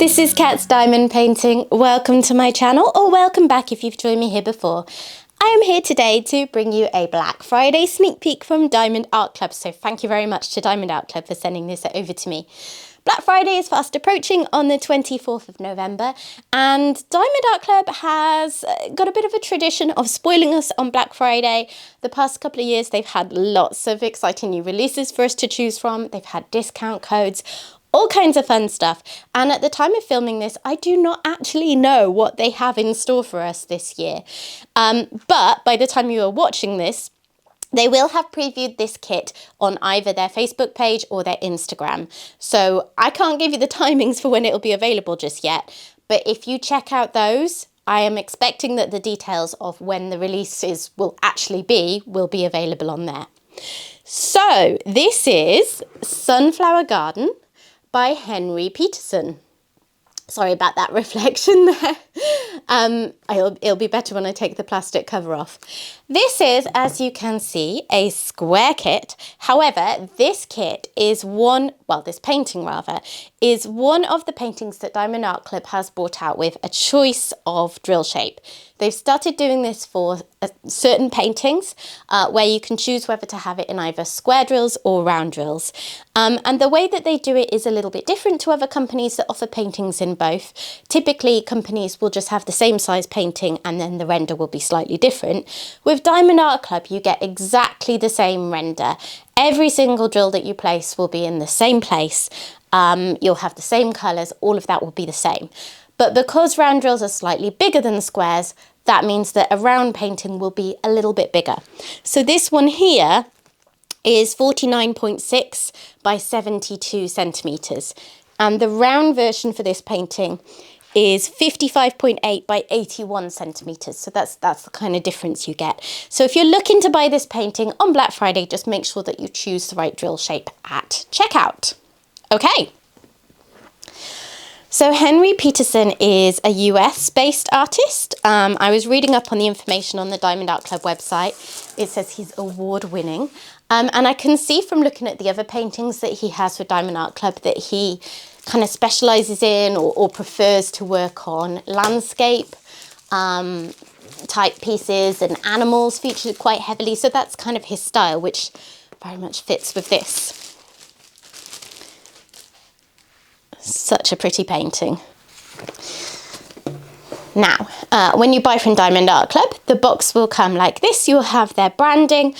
this is Cat's Diamond Painting. Welcome to my channel, or welcome back if you've joined me here before. I am here today to bring you a Black Friday sneak peek from Diamond Art Club, so thank you very much to Diamond Art Club for sending this over to me. Black Friday is fast approaching on the 24th of November, and Diamond Art Club has got a bit of a tradition of spoiling us on Black Friday. The past couple of years they've had lots of exciting new releases for us to choose from. They've had discount codes, all kinds of fun stuff, and at the time of filming this I do not actually know what they have in store for us this year, but by the time you are watching this, they will have previewed this kit on either their Facebook page or their Instagram. So I can't give you the timings for when it'll be available just yet. But if you check out those, I am expecting that the details of when the releases will be available on there. So this is Sunflower Garden by Henry Peterson. Sorry about that reflection there. It'll be better when I take the plastic cover off. This is, as you can see, a square kit. However, this kit is this painting rather, is one of the paintings that Diamond Art Club has brought out with a choice of drill shape. They've started doing this for certain paintings where you can choose whether to have it in either square drills or round drills. And the way that they do it is a little bit different to other companies that offer paintings in both. Typically, companies will just have the same size painting and then the render will be slightly different. With Diamond Art Club, you get exactly the same render. Every single drill that you place will be in the same place. You'll have the same colours, all of that will be the same. But because round drills are slightly bigger than the squares, that means that a round painting will be a little bit bigger. So this one here is 49.6 by 72 centimetres. And the round version for this painting is 55.8 by 81 centimetres. So that's the kind of difference you get. So if you're looking to buy this painting on Black Friday, just make sure that you choose the right drill shape at checkout. Okay. So Henry Peterson is a US-based artist. I was reading up on the information on the Diamond Art Club website. It says he's award-winning. And I can see from looking at the other paintings that he has for Diamond Art Club that he kind of specialises in or prefers to work on landscape type pieces, and animals featured quite heavily. So that's kind of his style, which very much fits with this. Such a pretty painting. Now, when you buy from Diamond Art Club, the box will come like this. You'll have their branding.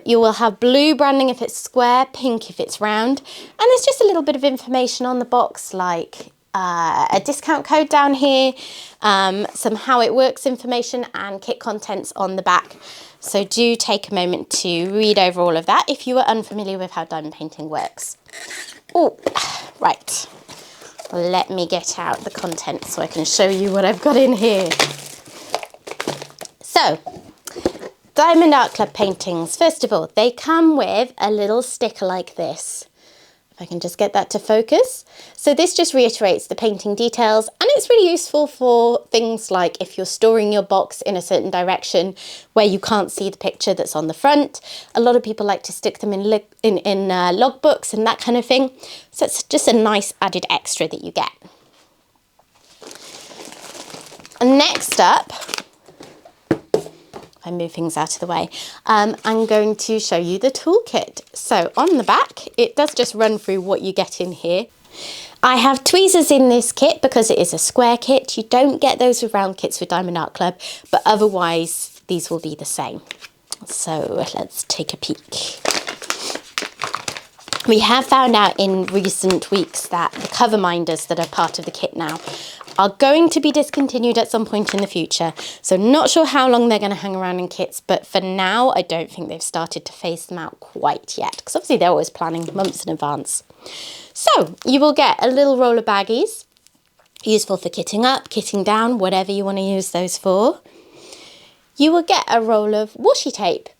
You will have blue branding if it's square, pink if it's round. And there's just a little bit of information on the box, like a discount code down here, some how it works information, and kit contents on the back. So do take a moment to read over all of that if you are unfamiliar with how diamond painting works. Oh, right. Let me get out the contents so I can show you what I've got in here. So, Diamond Art Club paintings, first of all, they come with a little sticker like this. If I can just get that to focus. So this just reiterates the painting details, and it's really useful for things like if you're storing your box in a certain direction where you can't see the picture that's on the front. A lot of people like to stick them in logbooks and that kind of thing. So it's just a nice added extra that you get. And next up, I move things out of the way, I'm going to show you the toolkit. So on the back, it does just run through what you get in here. I have tweezers in this kit because it is a square kit. You don't get those with round kits with Diamond Art Club, but otherwise these will be the same. So let's take a peek. We have found out in recent weeks that the cover minders that are part of the kit now are going to be discontinued at some point in the future. So not sure how long they're going to hang around in kits, but for now I don't think they've started to phase them out quite yet, because obviously they're always planning months in advance. So you will get a little roll of baggies, useful for kitting up, kitting down, whatever you want to use those for. You will get a roll of washi tape.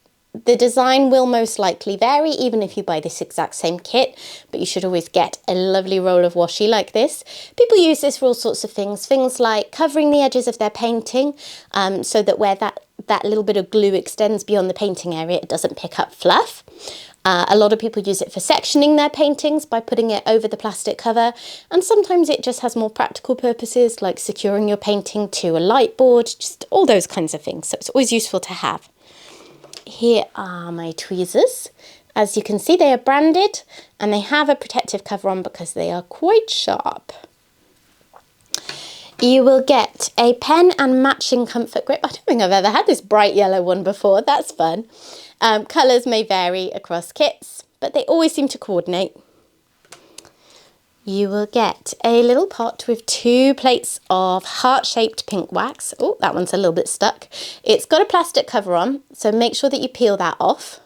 The design will most likely vary even if you buy this exact same kit, but you should always get a lovely roll of washi like this. People use this for all sorts of things like covering the edges of their painting, so that where that little bit of glue extends beyond the painting area, it doesn't pick up fluff. A lot of people use it for sectioning their paintings by putting it over the plastic cover, and sometimes it just has more practical purposes like securing your painting to a light board, just all those kinds of things. So it's always useful to have. Here are my tweezers. As you can see, they are branded and they have a protective cover on because they are quite sharp. You will get a pen and matching comfort grip. I don't think I've ever had this bright yellow one before. That's fun. Colours may vary across kits, but they always seem to coordinate. You will get a little pot with 2 plates of heart-shaped pink wax. Oh, that one's a little bit stuck. It's got a plastic cover on, so make sure that you peel that off.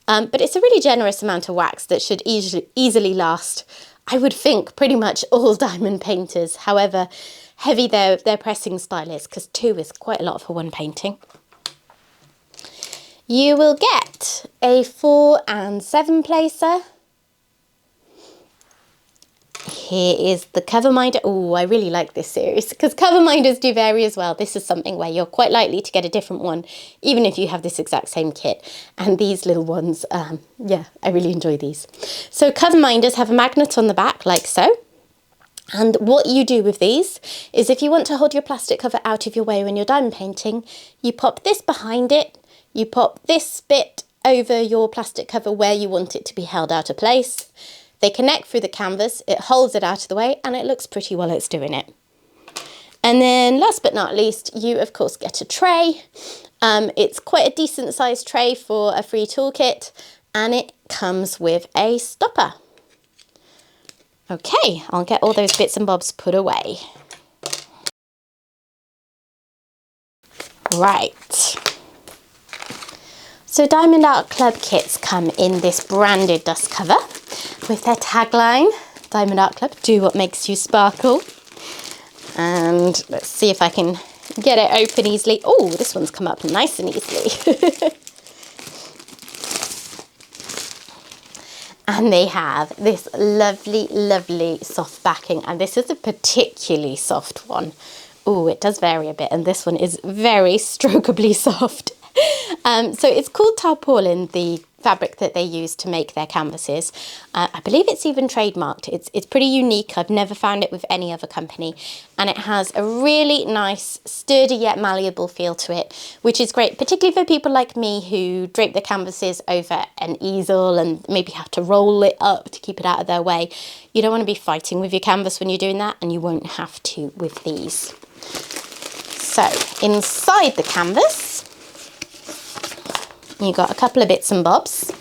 But it's a really generous amount of wax that should easily last, I would think, pretty much all diamond painters, however heavy their pressing style is, because 2 is quite a lot for one painting. You will get a 4 and 7 placer. Here is the cover minder. Oh, I really like this series because cover minders do vary as well. This is something where you're quite likely to get a different one, even if you have this exact same kit. And these little ones, yeah, I really enjoy these. So cover minders have a magnet on the back like so. And what you do with these is if you want to hold your plastic cover out of your way when you're diamond painting, you pop this behind it, you pop this bit over your plastic cover where you want it to be held out of place. They connect through the canvas, it holds it out of the way, and it looks pretty while it's doing it. And then last but not least, you of course get a tray. It's quite a decent sized tray for a free toolkit, and it comes with a stopper. Okay, I'll get all those bits and bobs put away. Right. So Diamond Art Club kits come in this branded dust cover with their tagline, Diamond Art Club, do what makes you sparkle. And let's see if I can get it open easily. Oh, this one's come up nice and easily. And they have this lovely, lovely soft backing. And this is a particularly soft one. Oh, it does vary a bit. And this one is very strokeably soft. So it's called tarpaulin, the fabric that they use to make their canvases. I believe it's even trademarked. It's pretty unique. I've never found it with any other company. And it has a really nice, sturdy yet malleable feel to it, which is great, particularly for people like me who drape their canvases over an easel and maybe have to roll it up to keep it out of their way. You don't want to be fighting with your canvas when you're doing that, and you won't have to with these. So inside the canvas, you got a couple of bits and bobs.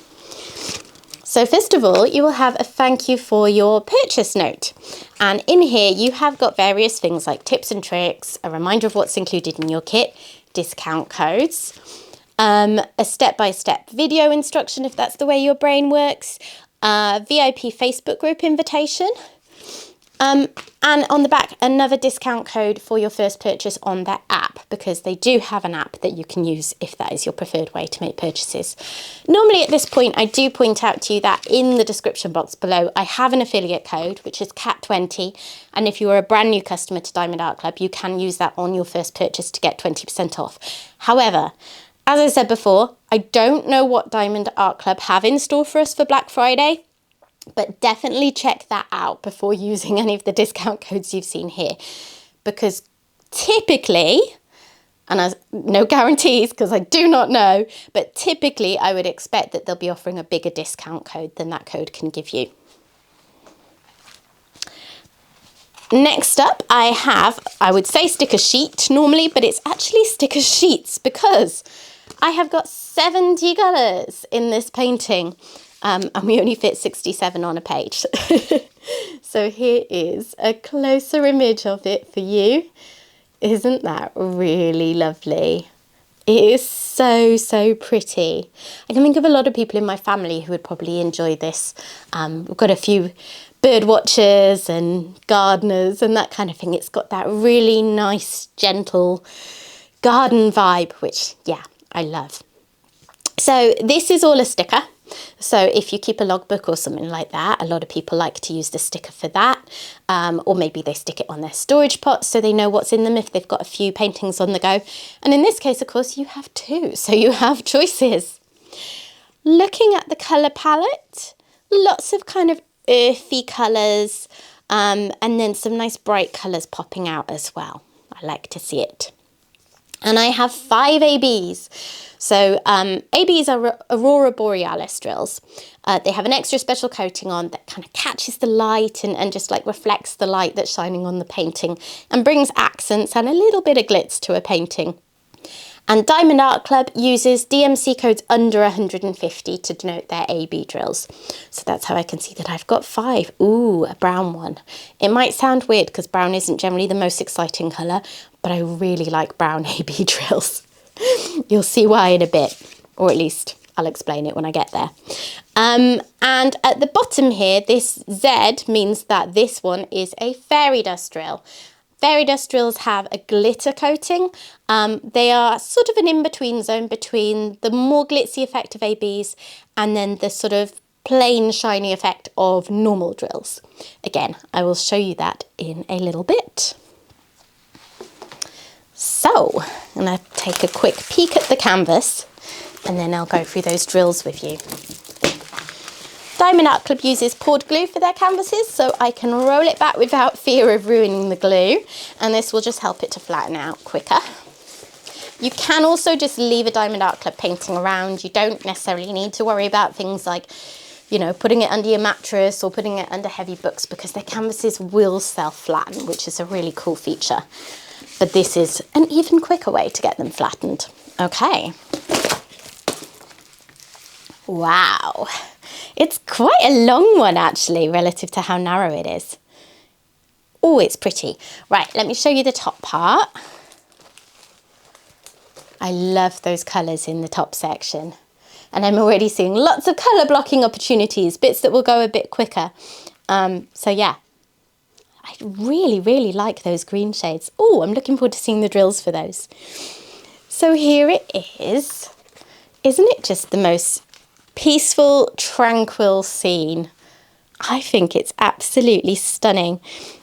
So first of all, you will have a thank you for your purchase note. And in here, you have got various things like tips and tricks, a reminder of what's included in your kit, discount codes, a step-by-step video instruction if that's the way your brain works, a VIP Facebook group invitation, and on the back, another discount code for your first purchase on their app, because they do have an app that you can use if that is your preferred way to make purchases. Normally at this point, I do point out to you that in the description box below, I have an affiliate code, which is CAT20. And if you are a brand new customer to Diamond Art Club, you can use that on your first purchase to get 20% off. However, as I said before, I don't know what Diamond Art Club have in store for us for Black Friday. But definitely check that out before using any of the discount codes you've seen here. Because typically, and as no guarantees because I do not know, but typically I would expect that they'll be offering a bigger discount code than that code can give you. Next up, I would say sticker sheet normally, but it's actually sticker sheets because I have got 70 colours in this painting. And we only fit 67 on a page. So here is a closer image of it for you. Isn't that really lovely? It is so, so pretty. I can think of a lot of people in my family who would probably enjoy this. We've got a few bird watchers and gardeners and that kind of thing. It's got that really nice, gentle garden vibe, which, yeah, I love. So this is all a sticker. So if you keep a logbook or something like that, a lot of people like to use the sticker for that. Or maybe they stick it on their storage pot so they know what's in them if they've got a few paintings on the go. And in this case, of course, you have 2, so you have choices. looking at the colour palette, lots of kind of earthy colours, and then some nice bright colours popping out as well. I like to see it. And I have 5 ABs. So ABs are Aurora Borealis drills. They have an extra special coating on that kind of catches the light and just like reflects the light that's shining on the painting and brings accents and a little bit of glitz to a painting. And Diamond Art Club uses DMC codes under 150 to denote their AB drills. So that's how I can see that I've got 5. Ooh, a brown one. It might sound weird because brown isn't generally the most exciting colour, but I really like brown AB drills. You'll see why in a bit, or at least I'll explain it when I get there. And at the bottom here, this Z means that this one is a fairy dust drill. Fairy dust drills have a glitter coating. They are sort of an in-between zone between the more glitzy effect of ABs and then the sort of plain shiny effect of normal drills. Again, I will show you that in a little bit. So, I'm going to take a quick peek at the canvas and then I'll go through those drills with you. Diamond Art Club uses poured glue for their canvases, so I can roll it back without fear of ruining the glue, and this will just help it to flatten out quicker. You can also just leave a Diamond Art Club painting around. You don't necessarily need to worry about things like, you know, putting it under your mattress or putting it under heavy books because their canvases will self-flatten, which is a really cool feature. But this is an even quicker way to get them flattened. Okay. Wow. It's quite a long one actually, relative to how narrow it is. Oh, it's pretty. Right, let me show you the top part. I love those colours in the top section. And I'm already seeing lots of colour blocking opportunities, bits that will go a bit quicker. So yeah, I really, really like those green shades. Oh, I'm looking forward to seeing the drills for those. So here it is. Isn't it just the most peaceful, tranquil scene? I think it's absolutely stunning.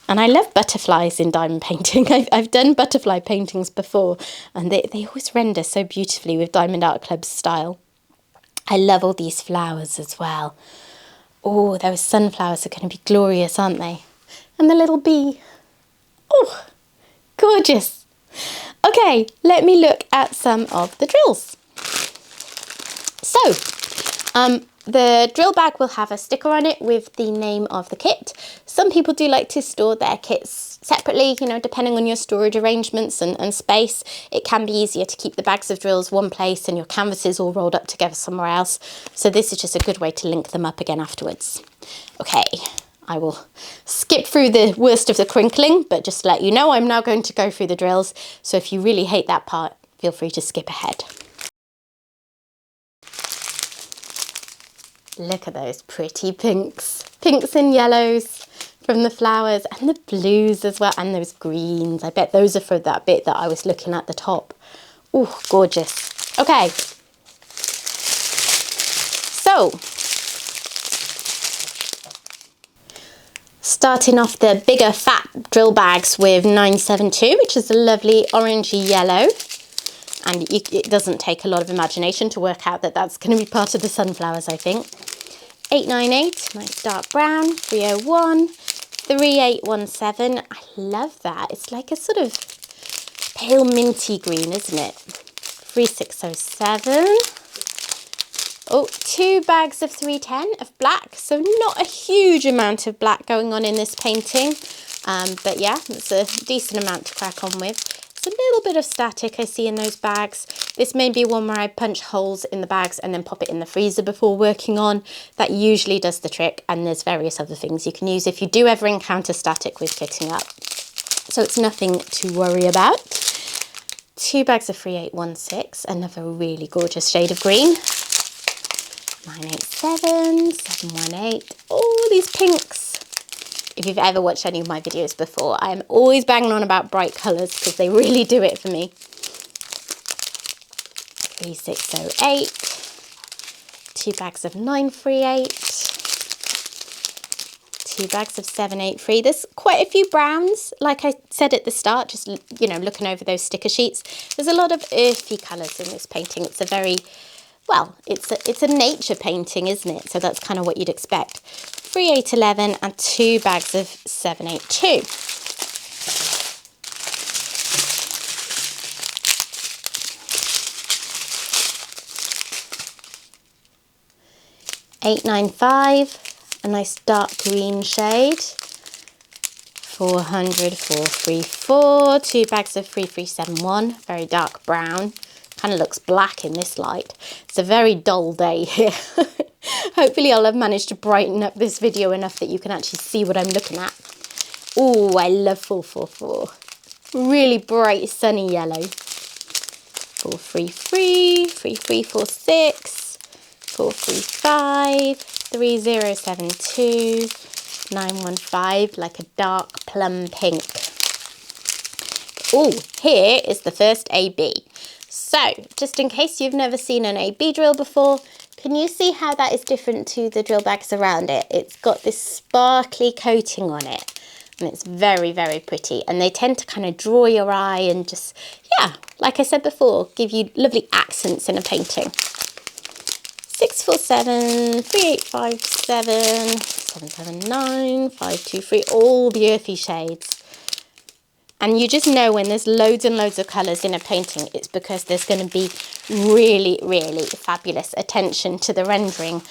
And I love butterflies in diamond painting. I've done butterfly paintings before and they always render so beautifully with Diamond Art Club's style. I love all these flowers as well. Oh, those sunflowers are going to be glorious, aren't they? And the little bee. Oh, gorgeous. Okay, let me look at some of the drills. So, the drill bag will have a sticker on it with the name of the kit. Some people do like to store their kits separately, you know, depending on your storage arrangements and space. It can be easier to keep the bags of drills one place and your canvases all rolled up together somewhere else. So this is just a good way to link them up again afterwards. Okay, I will skip through the worst of the crinkling, but just to let you know, I'm now going to go through the drills. So if you really hate that part, feel free to skip ahead. Look at those pretty pinks and yellows from the flowers, and the blues as well, and those greens. I bet those are for that bit that I was looking at the top. Oh, gorgeous. Okay. So, starting off the bigger fat drill bags with 972, which is a lovely orangey yellow. And it doesn't take a lot of imagination to work out that that's going to be part of the sunflowers, I think. 898, nice dark brown. 301, 3817. I love that. It's like a sort of pale minty green, isn't it? 3607. Oh, 2 bags of 310 of black. So not a huge amount of black going on in this painting. But yeah, it's a decent amount to crack on with. It's a little bit of static I see in those bags. This may be one where I punch holes in the bags and then pop it in the freezer before working on. That usually does the trick, and there's various other things you can use if you do ever encounter static with fitting up. So it's nothing to worry about. 2 bags of 3816, another really gorgeous shade of green. 987, 718, all these pinks. If you've ever watched any of my videos before, I am always banging on about bright colours because they really do it for me. 3608, 2 bags of 938, 2 bags of 783. There's quite a few browns, like I said at the start, just, you know, looking over those sticker sheets. There's a lot of earthy colours in this painting. It's a very well, it's a nature painting, isn't it? So that's kind of what you'd expect. 3 811 and 2 bags of 782. $895, a nice dark green shade. 400, 434, 2 bags of 3371, very dark brown. Kind of looks black in this light. It's a very dull day here. Hopefully I'll have managed to brighten up this video enough that you can actually see what I'm looking at. Oh, I love 444. Really bright sunny yellow. 433, 3346, 435, 3072, 915, like a dark plum pink. Oh, here is the first AB. So, just in case you've never seen an AB drill before, can you see how that is different to the drill bags around it? It's got this sparkly coating on it, and it's very, very pretty. And they tend to kind of draw your eye and just, yeah, like I said before, give you lovely accents in a painting. 647, 3857, 779, 523, all the earthy shades. And you just know when there's loads and loads of colours in a painting, it's because there's going to be really, really fabulous attention to the rendering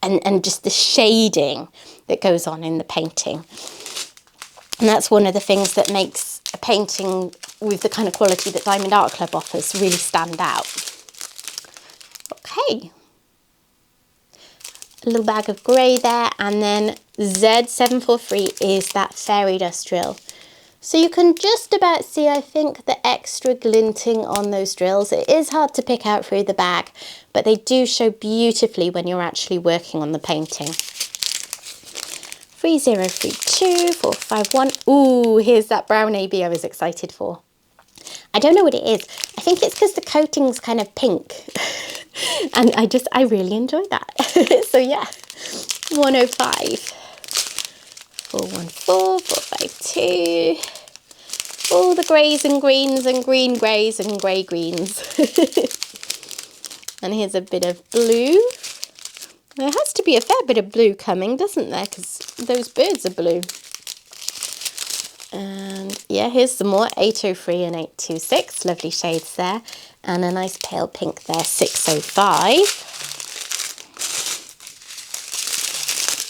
and just the shading that goes on in the painting. And that's one of the things that makes a painting with the kind of quality that Diamond Art Club offers really stand out. Okay. A little bag of grey there, and then Z743 is that fairy dust drill. So you can just about see, I think, the extra glinting on those drills. It is hard to pick out through the bag, but they do show beautifully when you're actually working on the painting. 3032, 451. Ooh, here's that brown AB I was excited for. I don't know what it is. I think it's because the coating's kind of pink. And I really enjoy that. So yeah, 105. 414, 452, all the greys and greens and green greys and grey greens. And here's a bit of blue. There has to be a fair bit of blue coming, doesn't there? Because those birds are blue. And yeah, here's some more, 803 and 826, lovely shades there. And a nice pale pink there, 605.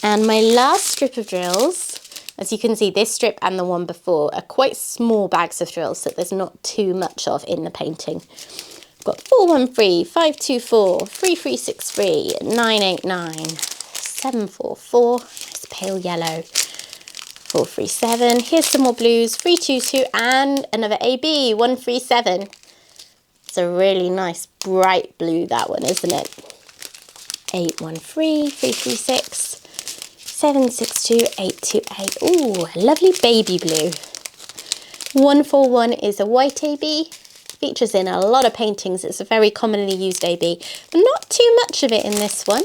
And my last strip of drills, as you can see, this strip and the one before are quite small bags of drills, so there's not too much of in the painting. I've got 413, 524, 3363, 989, 744, nice pale yellow, 437. Here's some more blues, 322, and another AB, 137. It's a really nice bright blue, that one, isn't it? 813, 336. 762, 828. Ooh, a lovely baby blue. 141 is a white AB. Features in a lot of paintings. It's a very commonly used AB, but not too much of it in this one.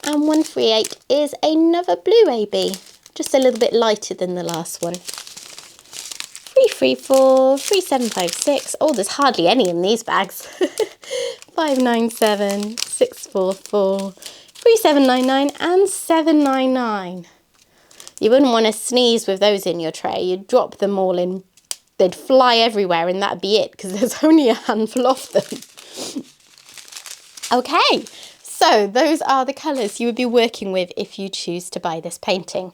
And 138 is another blue AB, just a little bit lighter than the last one. 334, 3756. Oh, there's hardly any in these bags. 597, 644. 3799 and 799. You wouldn't want to sneeze with those in your tray. You'd drop them all in. They'd fly everywhere and that'd be it, because there's only a handful of them. Okay, so those are the colours you would be working with if you choose to buy this painting.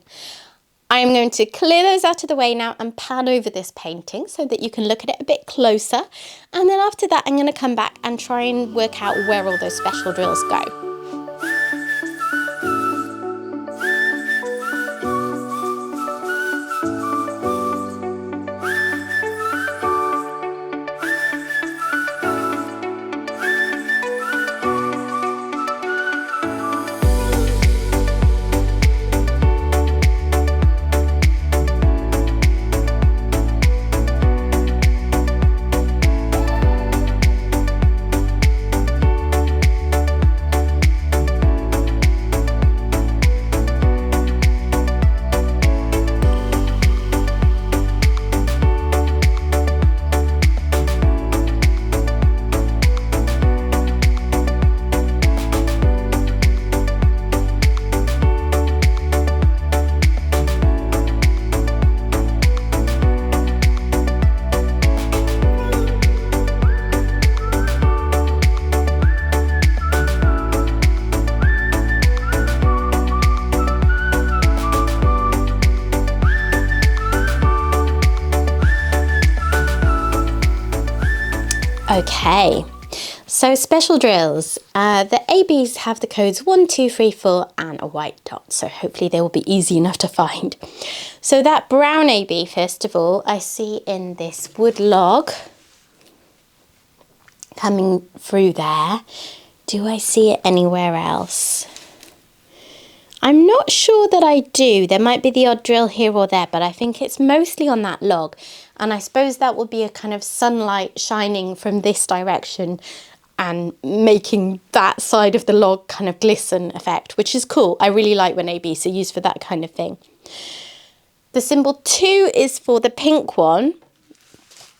I am going to clear those out of the way now and pan over this painting so that you can look at it a bit closer. And then after that, I'm going to come back and try and work out where all those special drills go. Okay, so special drills. The ABs have the codes 1, 2, 3, 4 and a white dot, so hopefully they will be easy enough to find. So that brown AB, first of all, I see in this wood log coming through there. Do I see it anywhere else? I'm not sure that I do. There might be the odd drill here or there, but I think it's mostly on that log. And I suppose that will be a kind of sunlight shining from this direction and making that side of the log kind of glisten effect, which is cool. I really like when ABs are used for that kind of thing. The symbol 2 is for the pink one,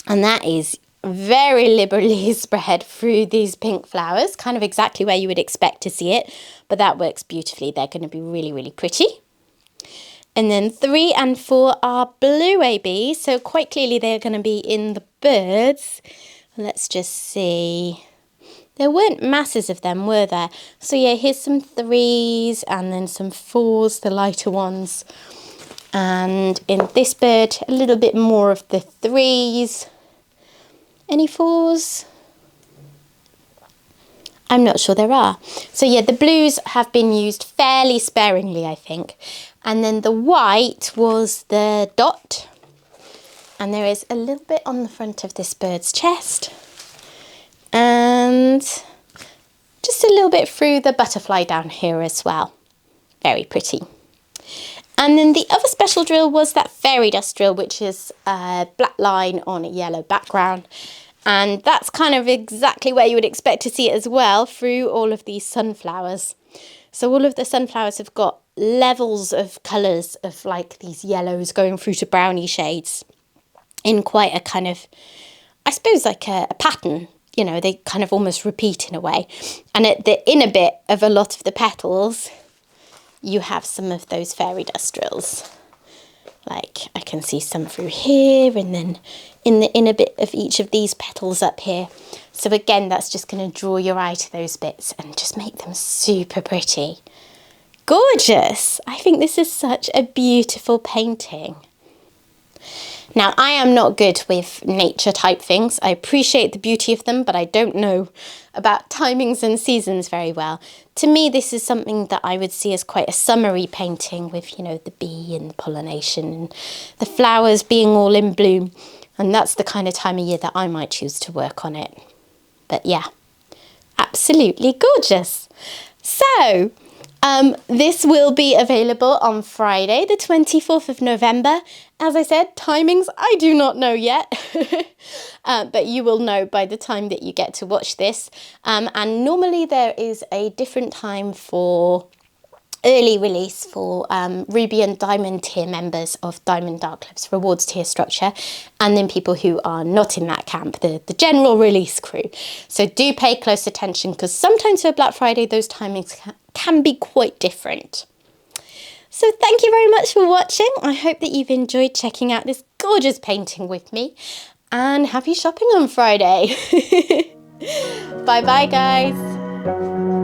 and that is very liberally spread through these pink flowers, kind of exactly where you would expect to see it, but that works beautifully. They're going to be really, really pretty. And then 3 and 4 are blue ABs, so quite clearly they're going to be in the birds. Let's just see. There weren't masses of them, were there? So yeah, here's some 3s and then some 4s, the lighter ones. And in this bird, a little bit more of the 3s. Any 4s? I'm not sure there are. So yeah, the blues have been used fairly sparingly, I think. And then the white was the dot. And there is a little bit on the front of this bird's chest. And just a little bit through the butterfly down here as well. Very pretty. And then the other special drill was that fairy dust drill, which is a black line on a yellow background. And that's kind of exactly where you would expect to see it as well, through all of these sunflowers. So all of the sunflowers have got levels of colours of like these yellows going through to browny shades in quite a kind of, I suppose, like a pattern. You know, they kind of almost repeat in a way. And at the inner bit of a lot of the petals, you have some of those fairy dust drills. Like I can see some through here and then in the inner bit of each of these petals up here. So again, that's just going to draw your eye to those bits and just make them super pretty. Gorgeous! I think this is such a beautiful painting. Now, I am not good with nature type things. I appreciate the beauty of them, but I don't know about timings and seasons very well. To me, this is something that I would see as quite a summery painting with, you know, the bee and the pollination and the flowers being all in bloom. And that's the kind of time of year that I might choose to work on it. But yeah, absolutely gorgeous. So, this will be available on Friday, the 24th of November. As I said, timings, I do not know yet, but you will know by the time that you get to watch this. And normally there is a different time for early release for Ruby and Diamond tier members of Diamond Art Club's rewards tier structure, and then people who are not in that camp, the general release crew. So do pay close attention, because sometimes for Black Friday those timings can be quite different. So thank you very much for watching. I hope that you've enjoyed checking out this gorgeous painting with me, and happy shopping on Friday. Bye bye guys.